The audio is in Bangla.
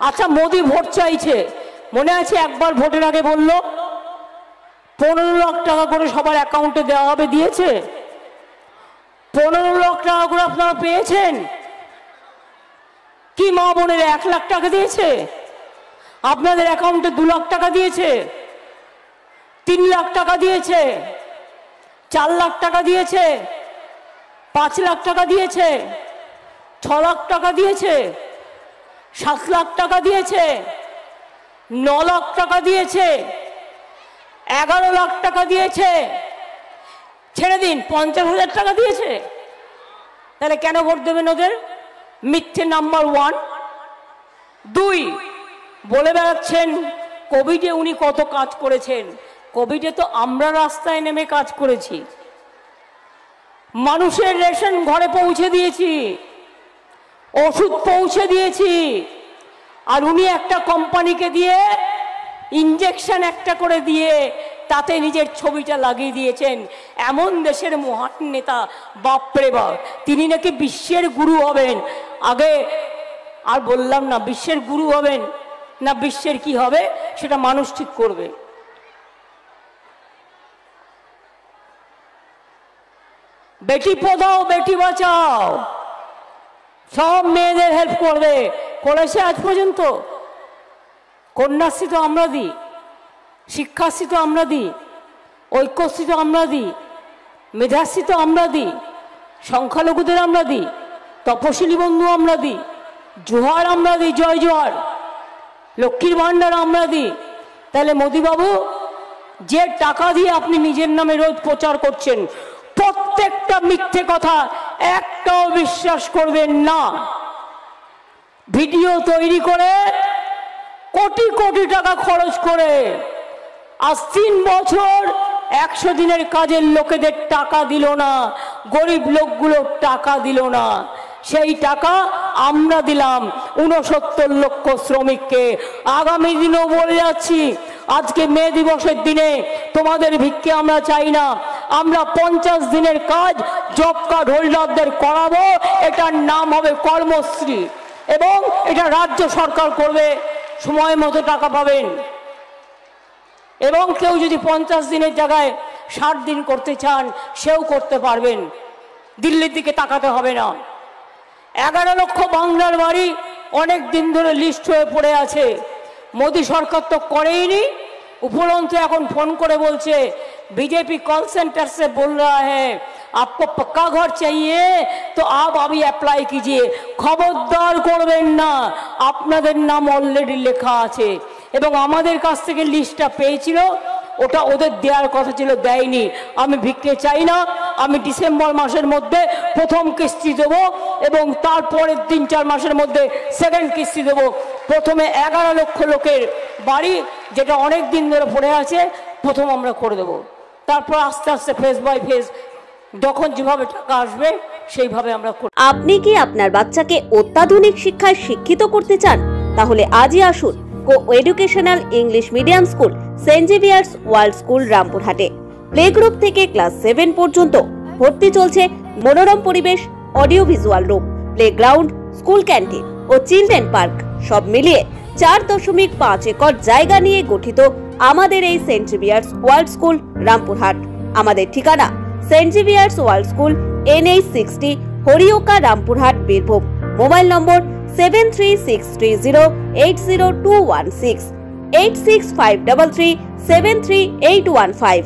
আচ্ছা, মোদি ভোট চাইছে, মনে আছে একবার ভোটের আগে বলল 15 লাখ টাকা করে সবার অ্যাকাউন্টে দেওয়া হবে, দিয়েছে? 15 লাখ টাকা করে আপনারা পেয়েছেন কি? মা বোনের 1 লাখ টাকা দিয়েছে? আপনাদের অ্যাকাউন্টে 2 লাখ টাকা দিয়েছে, 3 লাখ টাকা দিয়েছে, 4 লাখ টাকা দিয়েছে, 5 লাখ টাকা দিয়েছে, 6 লাখ টাকা দিয়েছে, 7 লাখ টাকা দিয়েছে, 9 লাখ টাকা দিয়েছে, 11 লাখ টাকা দিয়েছে, ছেড়ে দিন 50,000 টাকা দিয়েছে। তাহলে কেন ভোট দেবেন ওদের? মিথ্যে নাম্বার 1। 2, বলে বেড়াচ্ছেন কোভিডে উনি কত কাজ করেছেন। কোভিডে তো আমরা রাস্তায় নেমে কাজ করেছি, মানুষের রেশন ঘরে পৌঁছে দিয়েছি, ওষুধ পৌঁছে দিয়েছি। আর উনি একটা কোম্পানিকে দিয়ে ইঞ্জেকশন একটা করে দিয়ে তাতে নিজের ছবিটা লাগিয়ে দিয়েছেন। এমন দেশের মহান নেতা, বাপরে বাপ, তিনি নাকি বিশ্বের গুরু হবেন। আগে আর বললাম না, বিশ্বের গুরু হবেন না বিশ্বের কি হবে সেটা মানুষ ঠিক করবে। বেটি পড়াও বেটি বাঁচাও, সব মেয়েদের হেল্প করবে, করেছে আজ পর্যন্ত। কন্যাশ্রী তো আমরা দিই, শিক্ষাশ্রী তো আমরা দিই, ঐক্যশ্রী তো আমরা দিই, মেধাশ্রী তো আমরা দিই, সংখ্যালঘুদের আমরা দিই, তপশিলি বন্ধু আমরা দিই, জোহার আমরা দিই, জয় জোহার, লক্ষ্মীর ভাণ্ডার আমরা দিই। তাহলে মোদিবাবু, যে টাকা দিয়ে আপনি নিজের নামে রোজ প্রচার করছেন, প্রত্যেকটা মিথ্যে কথা, একটাও বিশ্বাস করবেন না। ভিডিও তৈরি করে কোটি কোটি টাকা খরচ করে আজ 3 বছর 100 দিনের কাজের লোকেদের টাকা দিল না, গরিব লোকগুলো টাকা দিল না। সেই টাকা আমরা দিলাম 69 লক্ষ শ্রমিককে। আগামী দিনও বলে যাচ্ছি, আজকে মে দিবসের দিনে তোমাদের ভিক্ষে আমরা চাই না, আমরা 50 দিনের কাজ জব কার্ড হোল্ডারদের করাবো। এটার নাম হবে কর্মশ্রী এবং এটা রাজ্য সরকার করবে, সময় মতো টাকা পাবেন। এবং কেউ যদি 50 দিনের জায়গায় 60 দিন করতে চান, সেও করতে পারবেন, দিল্লির দিকে তাকাতে হবে না। 11 লক্ষ বাংলার বাড়ি অনেক দিন ধরে লিস্ট হয়ে পড়ে আছে, মোদি সরকার তো করেইনি। উপরন্তু এখন ফোন করে বলছে, बीजेपी कॉल सेंटर से बोल रहा है आपको पक्का घर चाहिए तो आप अभी अप्लाई कीजिए। खबरदार করবেন না, আপনাদের নাম অলরেডি লেখা আছে এবং আমাদের কাছ থেকে লিস্টটা পেয়েছিল, ওটা ওদের দেওয়ার কথা ছিল, দেয়নি। আমি ভিক্ষে চাই না, আমি ডিসেম্বর মাসের মধ্যে প্রথম কিস্তি দেবো এবং তারপরের 3-4 মাসের মধ্যে সেকেন্ড কিস্তি দেবো। প্রথমে 11 লক্ষ লোকের বাড়ি, যেটা অনেক দিন ধরে পড়ে আছে, প্রথম আমরা করে দেবো। তারপর আস্তে আস্তে ফেজ বাই ফেজ যখন যেভাবে টাকা আসবে সেইভাবে আমরা করব। আপনি কি আপনার বাচ্চাকে অত্যাধুনিক শিক্ষায় শিক্ষিত করতে চান? তাহলে আজই আসুন coeducational English medium school Saint Xavier's World School রামপুরহাটে। প্লে গ্রুপ থেকে ক্লাস 7 পর্যন্ত ভর্তি চলছে। মনোরম পরিবেশ, audio visual room, playground, school canteen ও চিলড্রেন পার্ক সব মিলিয়ে 4.5 একর জায়গা নিয়ে গঠিত আমাদের এই Saint Xavier's World School Rampurhat. আমাদের ঠিকানা Saint Xavier's World School NH 60 হরিওকা রামপুরহাট বীরভূম। Mobile number 7363080216 86533 73815।